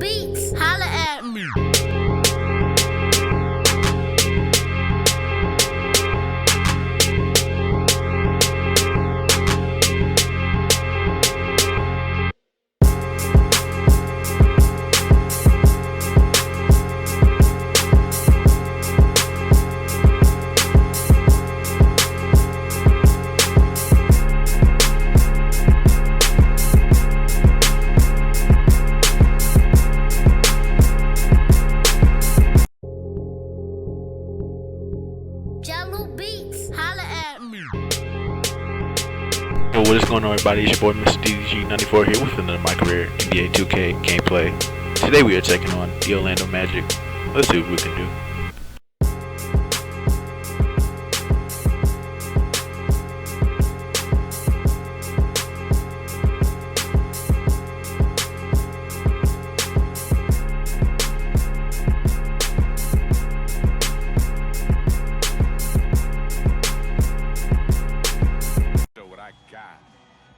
beats, holla at me. Beats, holla at me. Well, what is going on, everybody? It's your boy MLDG 94 here with another My Career NBA 2K gameplay. Today we are taking on the Orlando Magic. Let's see what we can do.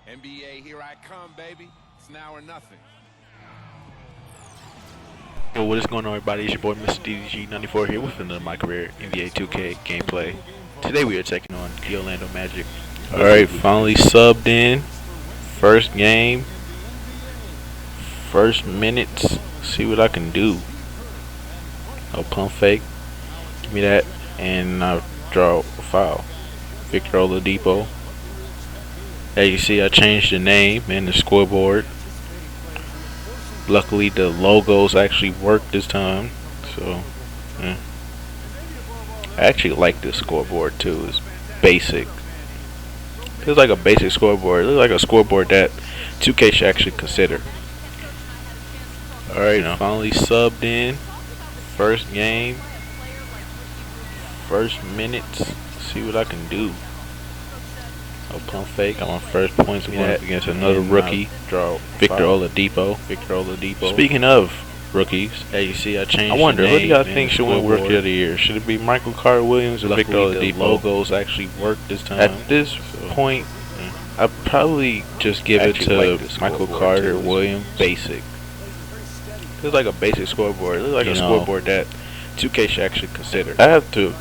NBA, here I come, baby. It's now or nothing. Well, what is going on, everybody? It's your boy MLDG 94 here with another My Career NBA 2K gameplay. Today we are taking on the Orlando Magic. Alright, finally subbed in. First game. First minutes. See what I can do. No pump fake. Give me that. And I'll draw a foul. Victor Oladipo. As you see, I changed the name and the scoreboard. Luckily, the logos actually worked this time. So, yeah. I actually like this scoreboard too. It's basic. It's like a basic scoreboard. It looks like a scoreboard that 2K should actually consider. Alright, finally subbed in. First game. First minutes. See what I can do. No pump fake. I'm on first points against another rookie. Draw Victor Oladipo. Speaking of rookies, as you see, I changed. I wonder, who do y'all think should win Rookie of the Year? Should it be Michael Carter Williams or Victor Oladipo? The logos actually worked this time. At this point, I'd probably just give it to Michael Carter Williams. Basic. It's like a basic scoreboard. It looks like a scoreboard that 2K should actually consider. I have to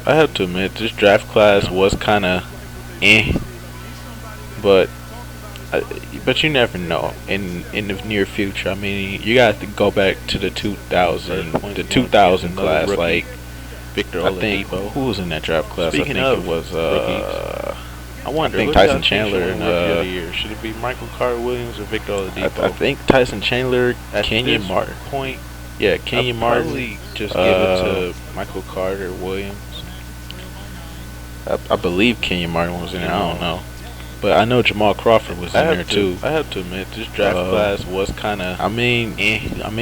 admit, this draft class was kind of but you never know in the near future. I mean, you got to go back to the 2000 class, like Victor Oladipo. Who was in that draft class? I think it was I think Tyson Chandler and should it be Michael Carter Williams or Victor Oladipo? I think Tyson Chandler, Kenyon Martin. Yeah, Kenyon Martin. Probably just give it to Michael Carter Williams. I believe Kenyon Martin was in there. I don't know. But I know Jamal Crawford was in there too. I have to admit, this draft class was kind of. I mean,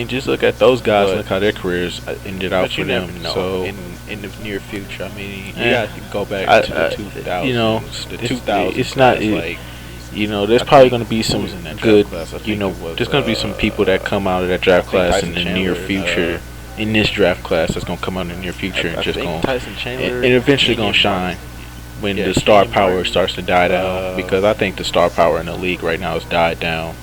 just look at those guys. Look how their careers ended out for them. So in the near future, I mean, you got to go back to the 2000s. You know, the 2000s. It's not like. You know, there's probably going to be some good. You know, there's going to be some people that come out of that draft class in the near future. In this draft class, that's going to come out in the near future and just going and eventually going to shine. When the star power starts to die down, because I think the star power in the league right now has died down.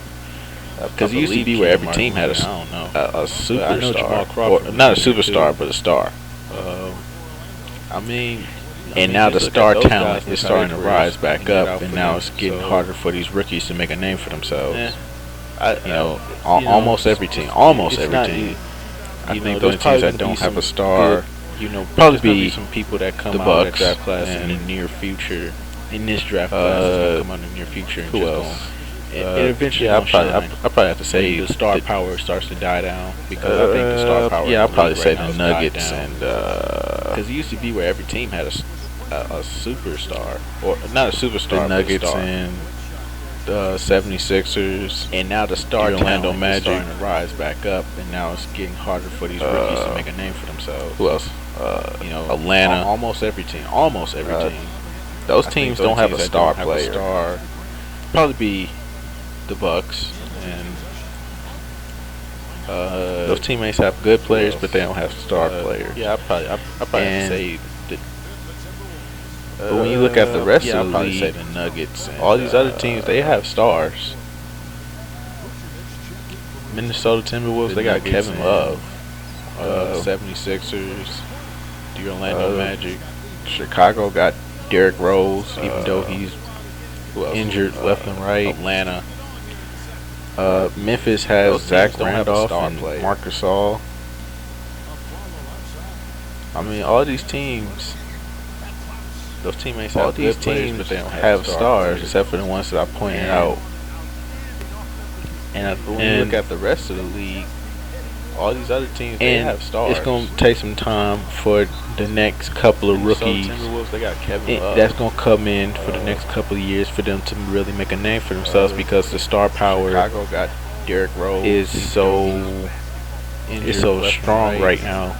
Because it used to be where every team had a superstar, or not a superstar, but a star. I mean, and now the star talent is starting to rise back up, and now it's getting harder for these rookies to make a name for themselves. Almost every team. I think those teams that don't have a star. Probably be some people that come out of that draft class in the near future. In this draft class, come out in the near future. And who else? And eventually, I probably have to say the star power starts to die down, because I think the star power. Yeah, I'll probably say the Nuggets, and because it used to be where every team had a superstar, or not a superstar. The Nuggets and the 76ers, and now the star Orlando Magic is starting to rise back up, and now it's getting harder for these rookies to make a name for themselves. Who else? Atlanta. Almost every team. Those teams don't have a star player. Probably be the Bucks, and those teammates have good players, but they don't have star players. Yeah, I probably have to say. But when you look at the rest of the league, say the Nuggets, and all these other teams, they have stars. Minnesota Timberwolves, The they got Nuggets Kevin and, Love. 76ers, the Orlando Magic. Chicago got Derrick Rose, even though he's injured left and right. Atlanta. Memphis has those Zach teams don't have a Randolph star and player. Marc Gasol. I mean, all these teams, those teammates All have these good players, teams but they don't have have star stars, players. except for the ones that I pointed And- out. And But when you look at the rest of the league, all these other teams, they and have stars. it's going to take some time for the next couple of Minnesota rookies Timberwolves, they got Kevin Love. that's going to come in for the next couple of years for them to really make a name for themselves, because the star power Chicago got Derrick Rose. is so Injured it's so left and strong right right. now.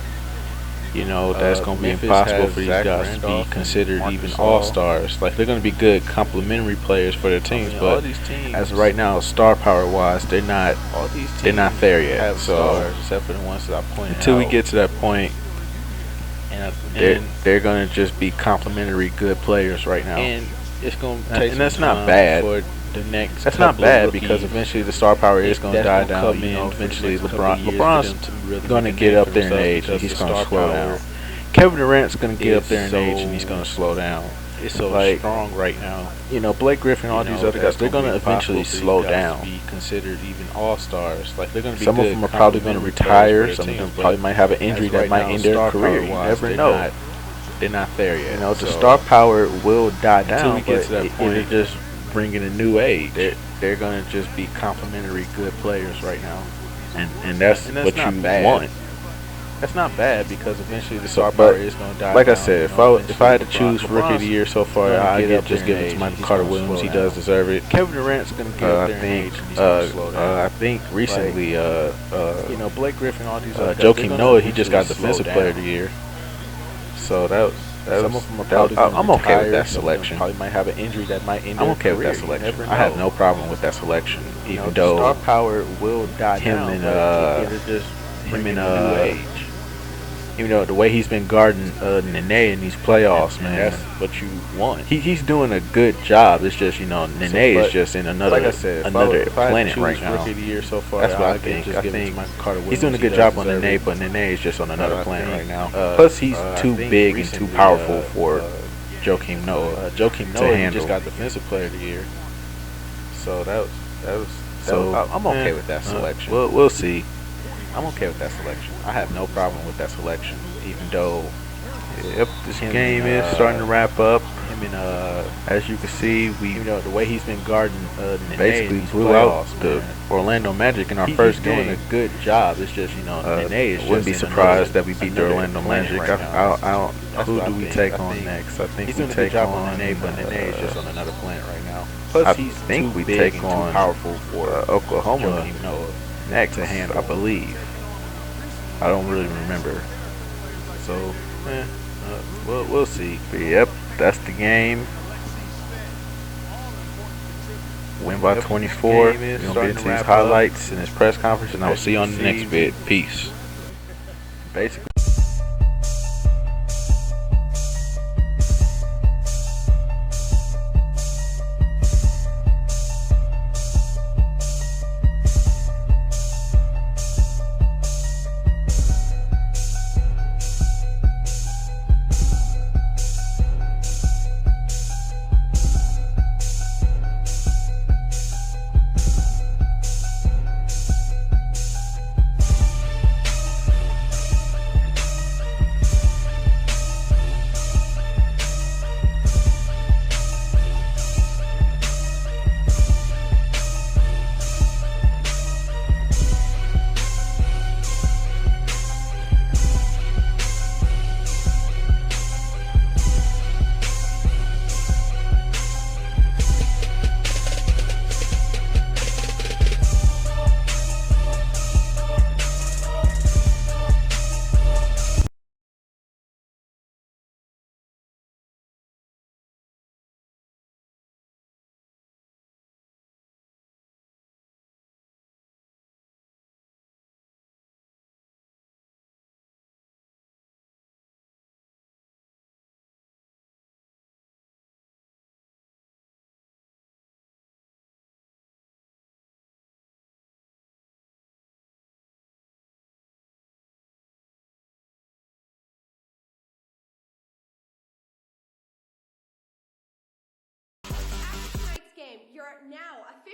You know, that's going to be Memphis impossible has for these Zach guys Randolph to and be considered Marc even Gasol. all-stars. Like, they're going to be good complementary players for their teams, all but these teams, as of right now, star power-wise, they're not all these teams they're not there yet. have So stars, except for the ones that I pointed until out. we get to that point, and they're going to just be complementary good players right now. and it's going to And- take and some that's not time bad. for the next. That's not couple of bad, rookies. because eventually the star power is going to That's die gonna down. come You know, in for the eventually next couple of years for LeBron's them to really going to make a get name up for there in themselves age, and because he's the going to star slow power down. Kevin Durant's going to get up is there in age, and so- he's going to slow down. It's so Like, strong right now. You know, Blake Griffin, all You these know, other that's guys, they're going to be eventually possible for slow these guys down. to be considered even all-stars. Like, they're going to be Some of good them are probably going to complementary retire. players for Some their of them teams, probably but might have an injury as that right might now, end their star career. You power-wise, never they're know. They're not there yet. You know, the So, star power will die until down, we get but to that point, it'll just bring in a new age. they're going to just be complementary good players right now. And that's And that's what not you bad. want. That's not bad, because eventually the So, star but power is going to die like I down, said, you know, if I had to eventually choose rookie of the year so far, gonna I get get up just there give in it to age, Michael he's Carter gonna Williams. slow He does down. deserve it. Kevin Durant's going to get up I there in think age, and he's going to slow down. I think recently you know, Blake Griffin, all these other guys, Joakim they're gonna Noah, he just got eventually slow defensive player of down. the year. So that was Some of them are probably I'm gonna okay with retire, that some of them selection. Probably might have an injury that might end I'm their okay with career. that You selection. never I have know. no problem with that selection, You know, even the star though power will die him down, and, but it'll just him bring and, in a new age. you know, the way he's been guarding Nene in these playoffs, And man. that's what you want. He's doing a good job. It's just, you know, Nene is but just in another Like I said, another if I had to planet choose right now. Rookie of the year so far, That's what I I'd think. just I give it to think Michael Carter he's doing a Williams. good He job does on deserve Nene, it. but Nene is just on another I planet think, right now. Plus, Plus, he's too big and too powerful for Joakim Noah. Joakim to Noah, he handle. just got defensive player of the year. So So I'm okay with that selection. We'll see. I'm okay with that selection. I have no problem with that selection, even though Yep, this him game and, is starting to wrap up. him and As you can see, we you know, the way he's been guarding Nene basically in these blew out playoffs, the man. Orlando Magic in our He's first doing game. a good job. It's just, you know, Nene is I wouldn't just be in surprised that another- we beat the another Orlando planet Magic. right now. I don't. That's Who what I do we think. take I on think next? I think He's we doing a good take job on on Nene, but Nene is just on another planet right now. Plus, I he's think too we big take and on, too powerful for Oklahoma Joakim Noah next, to handle. I believe. I don't really remember. So, we'll see. But yep, that's the game. Win by Yep, 24. game We're is gonna starting get to into these wrap highlights in this press conference, and I'll As see you you on the see, next bit. Peace. Basically.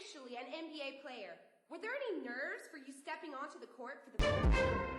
officially an NBA player. Were there any nerves for you stepping onto the court for the